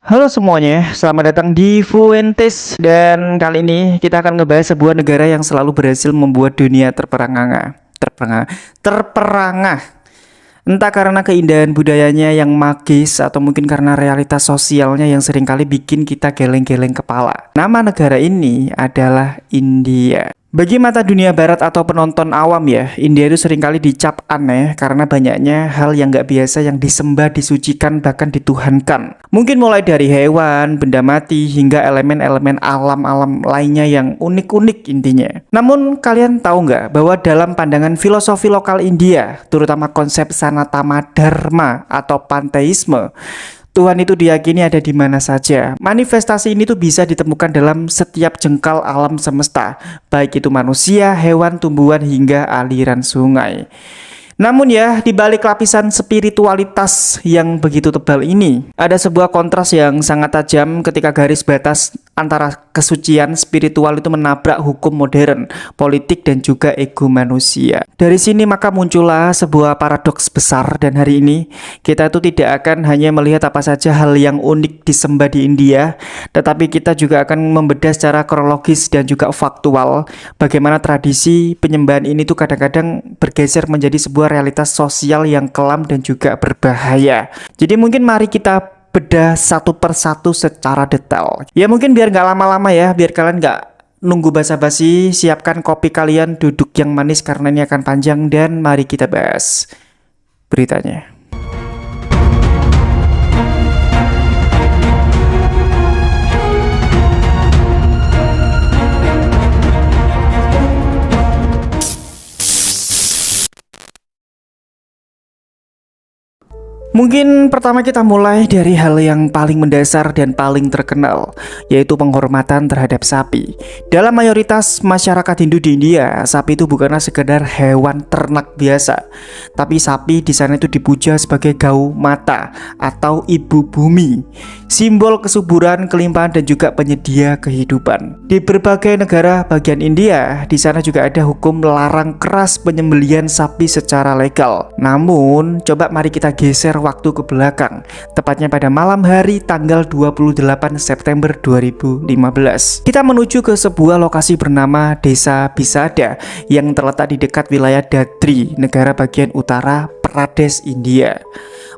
Halo semuanya, selamat datang di Fuentes dan kali ini kita akan ngebahas sebuah negara yang selalu berhasil membuat dunia terperangah. Entah karena keindahan budayanya yang magis atau mungkin karena realitas sosialnya yang seringkali bikin kita geleng-geleng kepala. Nama negara ini adalah India. Bagi mata dunia barat atau penonton awam ya, India itu seringkali dicap aneh karena banyaknya hal yang nggak biasa yang disembah, disucikan, bahkan dituhankan. Mungkin mulai dari hewan, benda mati, hingga elemen-elemen alam-alam lainnya yang unik-unik intinya. Namun kalian tahu nggak bahwa dalam pandangan filosofi lokal India, terutama konsep Sanatama Dharma atau panteisme, Tuhan itu diyakini ada di mana saja. Manifestasi ini tuh bisa ditemukan dalam setiap jengkal alam semesta, baik itu manusia, hewan, tumbuhan, hingga aliran sungai. Namun ya, di balik lapisan spiritualitas yang begitu tebal ini, ada sebuah kontras yang sangat tajam ketika garis batas antara kesucian spiritual itu menabrak hukum modern, politik, dan juga ego manusia. Dari sini maka muncullah sebuah paradoks besar, dan hari ini kita itu tidak akan hanya melihat apa saja hal yang unik disembah di India, tetapi kita juga akan membedah secara kronologis dan juga faktual bagaimana tradisi penyembahan ini tuh kadang-kadang bergeser menjadi sebuah realitas sosial yang kelam dan juga berbahaya. Jadi mungkin mari kita bedah satu persatu secara detail. Ya mungkin biar nggak lama-lama ya, biar kalian nggak nunggu basa-basi, siapkan kopi kalian, duduk yang manis karena ini akan panjang, dan mari kita bahas beritanya. Mungkin pertama kita mulai dari hal yang paling mendasar dan paling terkenal, yaitu penghormatan terhadap sapi. Dalam mayoritas masyarakat Hindu di India, sapi itu bukanlah sekedar hewan ternak biasa, tapi sapi di sana itu dipuja sebagai gau mata atau ibu bumi, simbol kesuburan, kelimpahan, dan juga penyedia kehidupan. Di berbagai negara bagian India, di sana juga ada hukum melarang keras penyembelihan sapi secara legal. Namun, coba mari kita geser waktu ke belakang, tepatnya pada malam hari tanggal 28 September 2015. Kita menuju ke sebuah lokasi bernama Desa Bisada yang terletak di dekat wilayah Dadri, negara bagian utara Pradesh, India.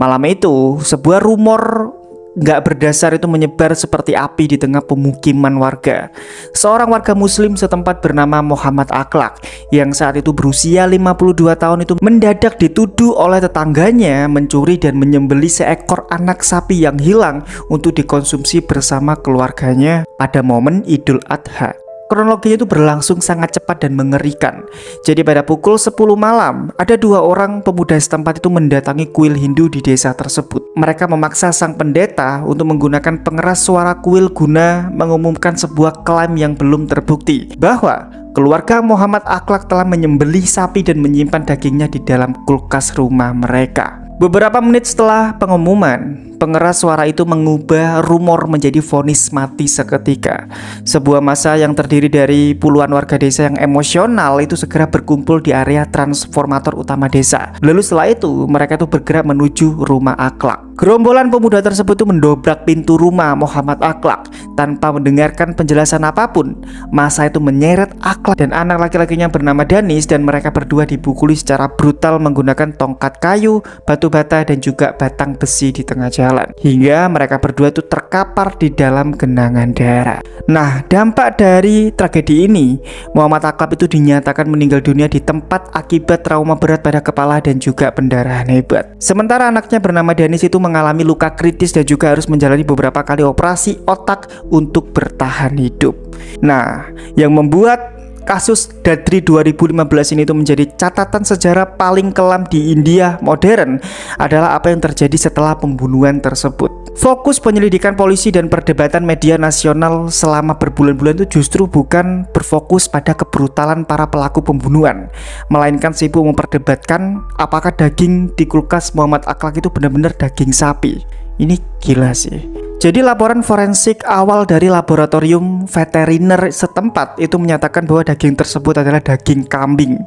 Malam itu, sebuah rumor nggak berdasar itu menyebar seperti api di tengah pemukiman warga. Seorang warga muslim setempat bernama Muhammad Akhlaq yang saat itu berusia 52 tahun itu mendadak dituduh oleh tetangganya mencuri dan menyembelih seekor anak sapi yang hilang untuk dikonsumsi bersama keluarganya pada momen Idul Adha. Kronologinya itu berlangsung sangat cepat dan mengerikan. Jadi pada pukul 10 malam, ada dua orang pemuda setempat itu mendatangi kuil Hindu di desa tersebut. Mereka memaksa sang pendeta untuk menggunakan pengeras suara kuil guna mengumumkan sebuah klaim yang belum terbukti, bahwa keluarga Muhammad Akhlaq telah menyembelih sapi dan menyimpan dagingnya di dalam kulkas rumah mereka. Beberapa menit setelah pengumuman, pengeras suara itu mengubah rumor menjadi vonis mati seketika. Sebuah massa yang terdiri dari puluhan warga desa yang emosional itu segera berkumpul di area transformator utama desa. Lalu setelah itu, mereka itu bergerak menuju rumah Akhlaq. Gerombolan pemuda tersebut itu mendobrak pintu rumah Muhammad Akhlaq tanpa mendengarkan penjelasan apapun. Massa itu menyeret Akhlaq dan anak laki-lakinya bernama Danis, dan mereka berdua dipukuli secara brutal menggunakan tongkat kayu, batu bata, dan juga batang besi di tengah jalan, hingga mereka berdua itu terkapar di dalam genangan darah. Nah, dampak dari tragedi ini, Muhammad Akhlaq itu dinyatakan meninggal dunia di tempat akibat trauma berat pada kepala dan juga pendarahan hebat. Sementara anaknya bernama Danis itu mengalami luka kritis dan juga harus menjalani beberapa kali operasi otak untuk bertahan hidup. Nah, yang membuat kasus Dadri 2015 ini itu menjadi catatan sejarah paling kelam di India modern adalah apa yang terjadi setelah pembunuhan tersebut. Fokus penyelidikan polisi dan perdebatan media nasional selama berbulan-bulan itu justru bukan berfokus pada kebrutalan para pelaku pembunuhan, melainkan sibuk memperdebatkan apakah daging di kulkas Muhammad Akhlaq itu benar-benar daging sapi. Ini gila sih. Jadi laporan forensik awal dari laboratorium veteriner setempat itu menyatakan bahwa daging tersebut adalah daging kambing.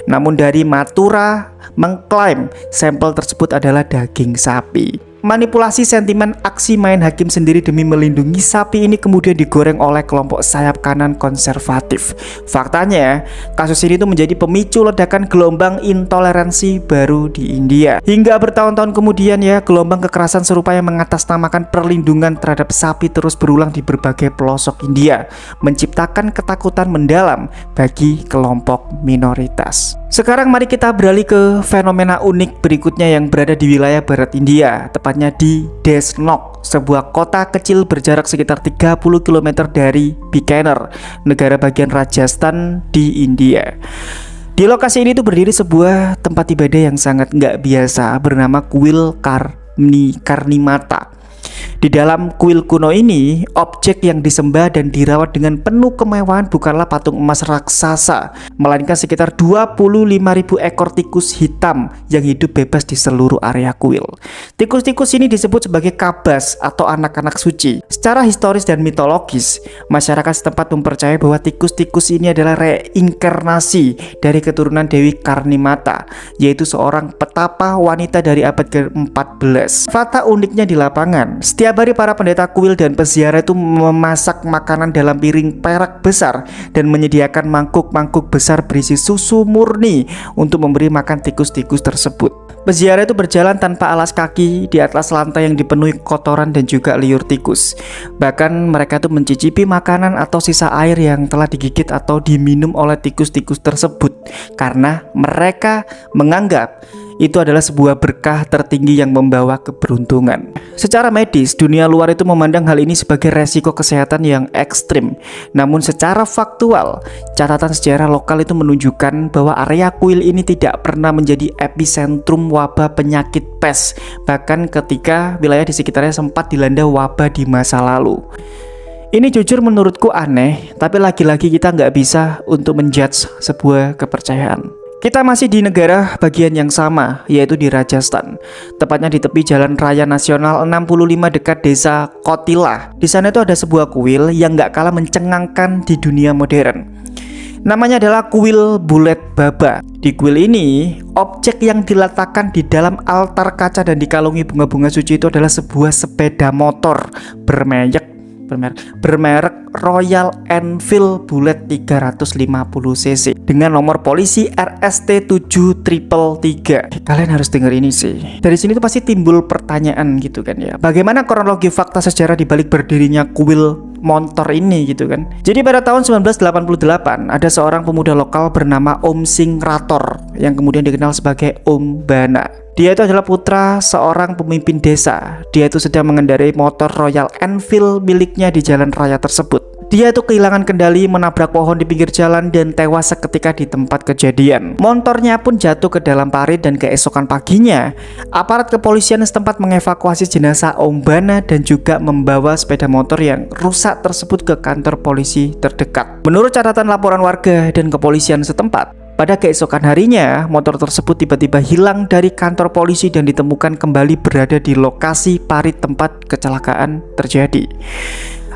Namun dari Mathura mengklaim sampel tersebut adalah daging sapi. Manipulasi sentimen aksi main hakim sendiri demi melindungi sapi ini kemudian digoreng oleh kelompok sayap kanan konservatif. Faktanya, kasus ini tuh menjadi pemicu ledakan gelombang intoleransi baru di India. Hingga bertahun-tahun kemudian ya, gelombang kekerasan serupa yang mengatasnamakan perlindungan terhadap sapi terus berulang di berbagai pelosok India, menciptakan ketakutan mendalam bagi kelompok minoritas. Sekarang mari kita beralih ke fenomena unik berikutnya yang berada di wilayah barat India, tepatnya di Desnok, sebuah kota kecil berjarak sekitar 30 km dari Bikaner, negara bagian Rajasthan di India. Di lokasi ini tuh berdiri sebuah tempat ibadah yang sangat nggak biasa bernama kuil Karnimata. Di dalam kuil kuno ini, objek yang disembah dan dirawat dengan penuh kemewahan bukanlah patung emas raksasa, melainkan sekitar 25.000 ekor tikus hitam yang hidup bebas di seluruh area kuil. Tikus-tikus ini disebut sebagai kabas atau anak-anak suci. Secara historis dan mitologis, masyarakat setempat mempercayai bahwa tikus-tikus ini adalah reinkarnasi dari keturunan Dewi Karnimata, yaitu seorang petapa wanita dari abad ke-14. Fakta uniknya di lapangan, setiap hari para pendeta kuil dan peziarah itu memasak makanan dalam piring perak besar dan menyediakan mangkuk-mangkuk besar berisi susu murni untuk memberi makan tikus-tikus tersebut. Peziarah itu berjalan tanpa alas kaki di atas lantai yang dipenuhi kotoran dan juga liur tikus. Bahkan mereka itu mencicipi makanan atau sisa air yang telah digigit atau diminum oleh tikus-tikus tersebut karena mereka menganggap itu adalah sebuah berkah tertinggi yang membawa keberuntungan. Secara medis, dunia luar itu memandang hal ini sebagai resiko kesehatan yang ekstrim. Namun secara faktual, catatan sejarah lokal itu menunjukkan bahwa area kuil ini tidak pernah menjadi epicentrum wabah penyakit pes, bahkan ketika wilayah di sekitarnya sempat dilanda wabah di masa lalu. Ini jujur menurutku aneh, tapi lagi-lagi kita nggak bisa untuk menjudge sebuah kepercayaan. Kita masih di negara bagian yang sama, yaitu di Rajasthan, tepatnya di tepi Jalan Raya Nasional 65 dekat desa Kotila. Di sana itu ada sebuah kuil yang nggak kalah mencengangkan di dunia modern. Namanya adalah kuil Bulet Baba. Di kuil ini, objek yang diletakkan di dalam altar kaca dan dikalungi bunga-bunga suci itu adalah sebuah sepeda motor bermerek Royal Enfield Bullet 350cc dengan nomor polisi RST 7333. Kalian harus denger ini sih. Dari sini tuh pasti timbul pertanyaan gitu kan ya. Bagaimana kronologi fakta sejarah dibalik berdirinya kuil motor ini gitu kan. Jadi pada tahun 1988 ada seorang pemuda lokal bernama Om Singh Rator yang kemudian dikenal sebagai Om Bana. Dia itu adalah putra seorang pemimpin desa. Dia itu sedang mengendarai motor Royal Enfield miliknya di jalan raya tersebut. Dia itu kehilangan kendali, menabrak pohon di pinggir jalan dan tewas seketika di tempat kejadian. Motornya pun jatuh ke dalam parit dan keesokan paginya, aparat kepolisian setempat mengevakuasi jenazah Om Bana dan juga membawa sepeda motor yang rusak tersebut ke kantor polisi terdekat. Menurut catatan laporan warga dan kepolisian setempat, pada keesokan harinya, motor tersebut tiba-tiba hilang dari kantor polisi dan ditemukan kembali berada di lokasi parit tempat kecelakaan terjadi.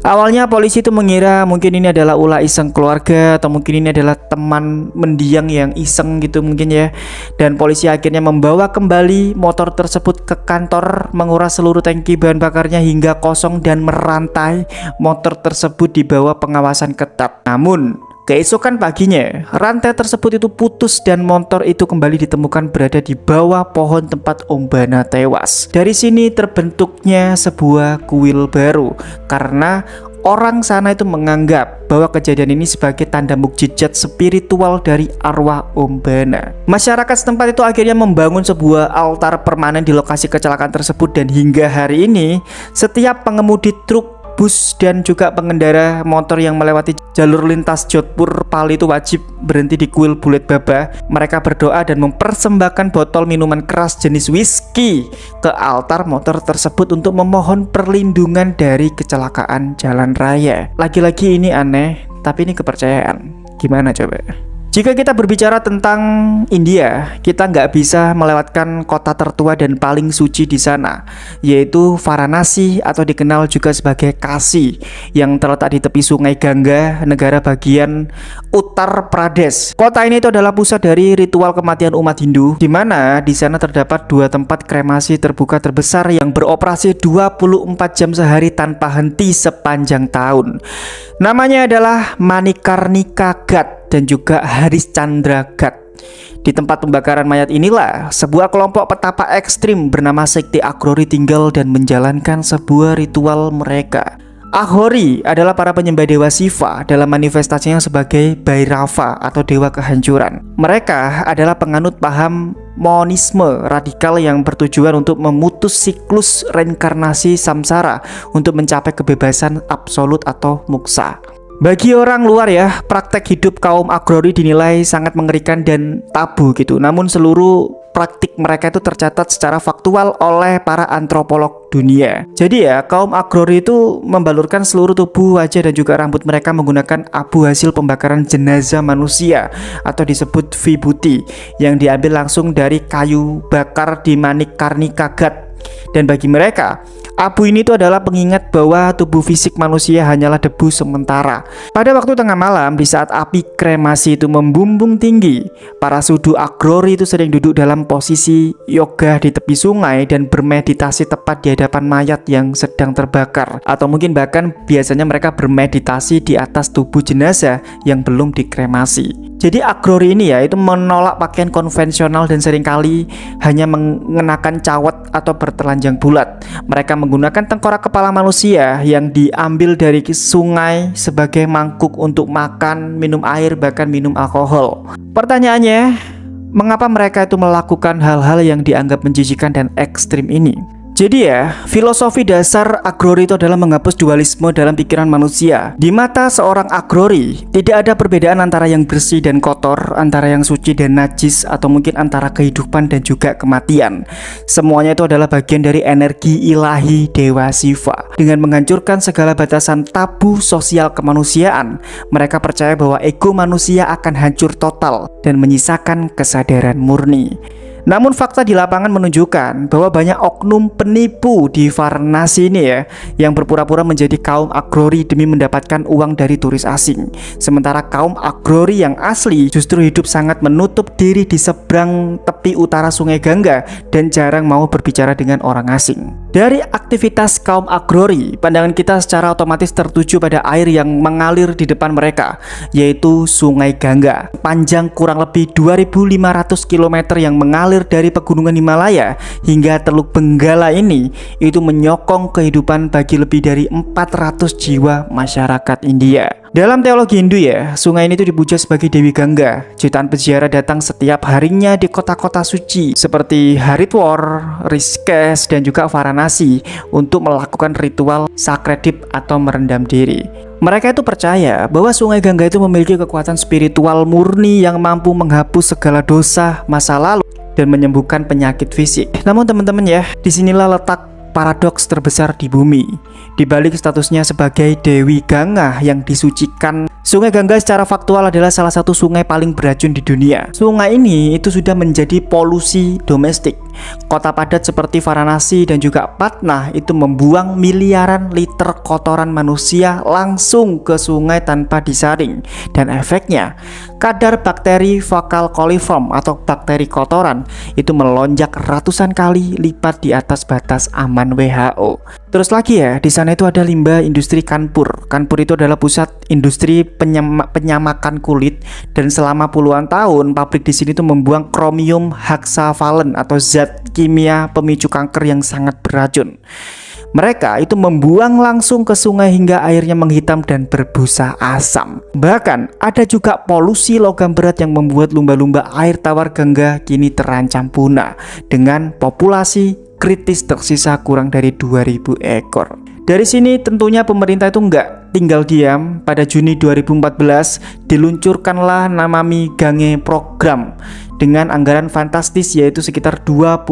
Awalnya polisi itu mengira mungkin ini adalah ulah iseng keluarga atau mungkin ini adalah teman mendiang yang iseng gitu mungkin ya. Dan polisi akhirnya membawa kembali motor tersebut ke kantor, menguras seluruh tangki bahan bakarnya hingga kosong dan merantai motor tersebut di bawah pengawasan ketat. Namun keesokan paginya, rantai tersebut itu putus dan motor itu kembali ditemukan berada di bawah pohon tempat Om Bana tewas. Dari sini terbentuknya sebuah kuil baru karena orang sana itu menganggap bahwa kejadian ini sebagai tanda mukjizat spiritual dari arwah Om Bana. Masyarakat setempat itu akhirnya membangun sebuah altar permanen di lokasi kecelakaan tersebut dan hingga hari ini setiap pengemudi truk, bus dan juga pengendara motor yang melewati jalur lintas Jodhpur Pali itu wajib berhenti di kuil Bulet Baba. Mereka berdoa dan mempersembahkan botol minuman keras jenis whisky ke altar motor tersebut untuk memohon perlindungan dari kecelakaan jalan raya. Lagi-lagi ini aneh, tapi ini kepercayaan. Gimana coba? Jika kita berbicara tentang India, kita nggak bisa melewatkan kota tertua dan paling suci di sana, yaitu Varanasi atau dikenal juga sebagai Kashi, yang terletak di tepi sungai Ganga, negara bagian Uttar Pradesh. Kota ini itu adalah pusat dari ritual kematian umat Hindu, di mana di sana terdapat dua tempat kremasi terbuka terbesar yang beroperasi 24 jam sehari tanpa henti sepanjang tahun. Namanya adalah Manikarnika Ghat dan juga Haris Chandra Ghat. Di tempat pembakaran mayat inilah sebuah kelompok petapa ekstrim bernama Sekte Aghori tinggal dan menjalankan sebuah ritual mereka. Aghori adalah para penyembah dewa Shiva dalam manifestasinya sebagai Bhairava atau dewa kehancuran. Mereka adalah penganut paham monisme radikal yang bertujuan untuk memutus siklus reinkarnasi samsara untuk mencapai kebebasan absolut atau moksa. Bagi orang luar ya, praktek hidup kaum Aghori dinilai sangat mengerikan dan tabu gitu. Namun seluruh praktik mereka itu tercatat secara faktual oleh para antropolog dunia. Jadi ya, kaum Aghori itu membalurkan seluruh tubuh, wajah dan juga rambut mereka menggunakan abu hasil pembakaran jenazah manusia atau disebut vibhuti yang diambil langsung dari kayu bakar di Manikarnika Ghat. Dan bagi mereka, abu ini itu adalah pengingat bahwa tubuh fisik manusia hanyalah debu sementara. Pada waktu tengah malam, di saat api kremasi itu membumbung tinggi, para sudu Aghori itu sering duduk dalam posisi yoga di tepi sungai dan bermeditasi tepat di hadapan mayat yang sedang terbakar. Atau mungkin bahkan biasanya mereka bermeditasi di atas tubuh jenazah yang belum dikremasi. Jadi Aghori ini ya itu menolak pakaian konvensional dan seringkali hanya mengenakan cawat atau bertelanjang bulat. Mereka menggunakan tengkorak kepala manusia yang diambil dari sungai sebagai mangkuk untuk makan, minum air, bahkan minum alkohol. Pertanyaannya, mengapa mereka itu melakukan hal-hal yang dianggap menjijikan dan ekstrim ini? Jadi ya, filosofi dasar Aghori itu adalah menghapus dualisme dalam pikiran manusia. Di mata seorang Aghori, tidak ada perbedaan antara yang bersih dan kotor, antara yang suci dan najis, atau mungkin antara kehidupan dan juga kematian. Semuanya itu adalah bagian dari energi ilahi Dewa Shiva. Dengan menghancurkan segala batasan tabu sosial kemanusiaan, mereka percaya bahwa ego manusia akan hancur total dan menyisakan kesadaran murni. Namun fakta di lapangan menunjukkan bahwa banyak oknum penipu di Varanasi ini ya, yang berpura-pura menjadi kaum Aghori demi mendapatkan uang dari turis asing. Sementara kaum Aghori yang asli justru hidup sangat menutup diri di seberang tepi utara sungai Ganga dan jarang mau berbicara dengan orang asing. Dari aktivitas kaum Aghori, pandangan kita secara otomatis tertuju pada air yang mengalir di depan mereka, yaitu sungai Ganga. Panjang kurang lebih 2.500 km yang mengalir dari pegunungan Himalaya hingga Teluk Benggala ini itu menyokong kehidupan bagi lebih dari 400 jiwa masyarakat India. Dalam teologi Hindu ya, sungai ini itu dipuja sebagai Dewi Ganga. Jutaan peziarah datang setiap harinya di kota-kota suci seperti Haridwar, Rishikesh dan juga Varanasi untuk melakukan ritual sakredip atau merendam diri. Mereka itu percaya bahwa sungai Ganga itu memiliki kekuatan spiritual murni yang mampu menghapus segala dosa masa lalu dan menyembuhkan penyakit fisik. Namun teman-teman ya, disinilah letak paradoks terbesar di bumi. Di balik statusnya sebagai Dewi Ganga yang disucikan, Sungai Ganga secara faktual adalah salah satu sungai paling beracun di dunia. Sungai ini itu sudah menjadi polusi domestik. Kota padat seperti Varanasi dan juga Patna itu membuang miliaran liter kotoran manusia langsung ke sungai tanpa disaring. Dan efeknya, kadar bakteri Fecal coliform atau bakteri kotoran itu melonjak ratusan kali lipat di atas batas aman WHO. Terus lagi ya, di sana itu ada limbah industri Kanpur. Kanpur itu adalah pusat industri penyamakan kulit, dan selama puluhan tahun pabrik di sini tuh membuang kromium hexavalen atau zat kimia pemicu kanker yang sangat beracun. Mereka itu membuang langsung ke sungai hingga airnya menghitam dan berbusa asam. Bahkan ada juga polusi logam berat yang membuat lumba-lumba air tawar Ganga kini terancam punah dengan populasi kritis tersisa kurang dari 2.000 ekor. Dari sini tentunya pemerintah itu nggak tinggal diam. Pada Juni 2014 diluncurkanlah Namami Gange program dengan anggaran fantastis yaitu sekitar 20.000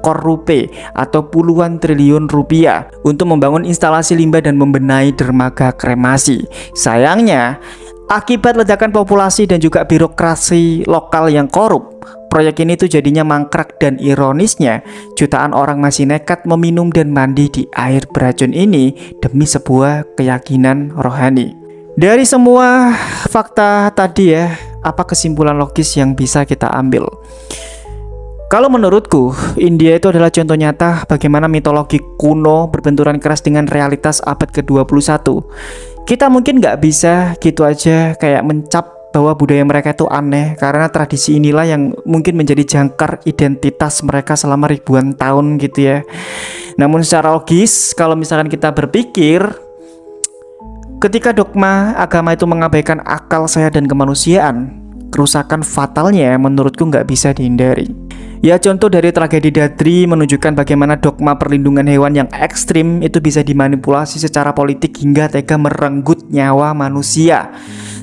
kor rupiah atau puluhan triliun rupiah untuk membangun instalasi limbah dan membenahi dermaga kremasi. Sayangnya Akibat ledakan populasi dan juga birokrasi lokal yang korup, proyek ini tuh jadinya mangkrak dan ironisnya jutaan orang masih nekat meminum dan mandi di air beracun ini demi sebuah keyakinan rohani. Dari semua fakta tadi ya, apa kesimpulan logis yang bisa kita ambil? Kalau menurutku, India itu adalah contoh nyata bagaimana mitologi kuno berbenturan keras dengan realitas abad ke-21. Kita mungkin nggak bisa gitu aja kayak mencap bahwa budaya mereka itu aneh, karena tradisi inilah yang mungkin menjadi jangkar identitas mereka selama ribuan tahun gitu ya. Namun secara logis, kalau misalkan kita berpikir, ketika dogma agama itu mengabaikan akal sehat dan kemanusiaan, kerusakan fatalnya menurutku nggak bisa dihindari. Ya, contoh dari tragedi Dadri menunjukkan bagaimana dogma perlindungan hewan yang ekstrim itu bisa dimanipulasi secara politik hingga tega merenggut nyawa manusia.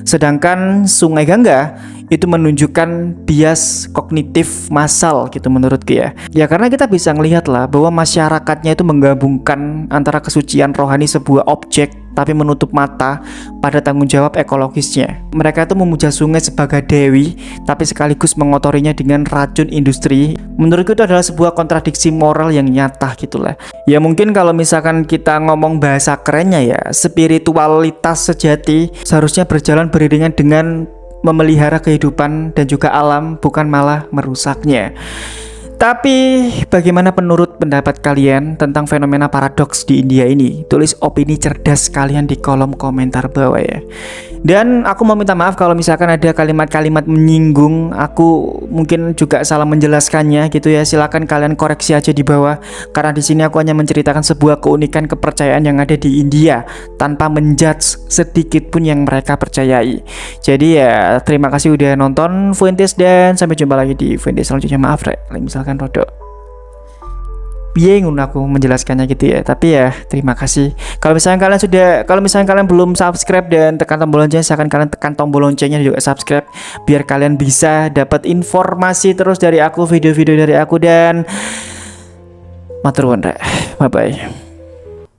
Sedangkan Sungai Gangga itu menunjukkan bias kognitif massal gitu menurutku ya. Ya karena kita bisa ngelihat lah bahwa masyarakatnya itu menggabungkan antara kesucian rohani sebuah objek tapi menutup mata pada tanggung jawab ekologisnya. Mereka itu memuja sungai sebagai dewi tapi sekaligus mengotorinya dengan racun industri. Menurutku itu adalah sebuah kontradiksi moral yang nyata gitulah. Ya mungkin kalau misalkan kita ngomong bahasa kerennya ya, spiritualitas sejati seharusnya berjalan beriringan dengan memelihara kehidupan dan juga alam, bukan malah merusaknya. Tapi bagaimana menurut pendapat kalian tentang fenomena paradoks di India ini? Tulis opini cerdas kalian di kolom komentar bawah ya. Dan aku mau minta maaf kalau misalkan ada kalimat-kalimat menyinggung, aku mungkin juga salah menjelaskannya gitu ya. Silakan kalian koreksi aja di bawah, karena di sini aku hanya menceritakan sebuah keunikan kepercayaan yang ada di India tanpa menjudge sedikit pun yang mereka percayai. Jadi ya terima kasih udah nonton Fuentes dan sampai jumpa lagi di Fuentes selanjutnya. Maaf Rek, misalkan rodok bingung aku menjelaskannya gitu ya, tapi ya terima kasih. Kalau misalnya kalian belum subscribe dan tekan tombol lonceng, silahkan kalian tekan tombol loncengnya juga subscribe biar kalian bisa dapat informasi terus dari aku, video-video dari aku, dan matur nuwun rek. Bye bye.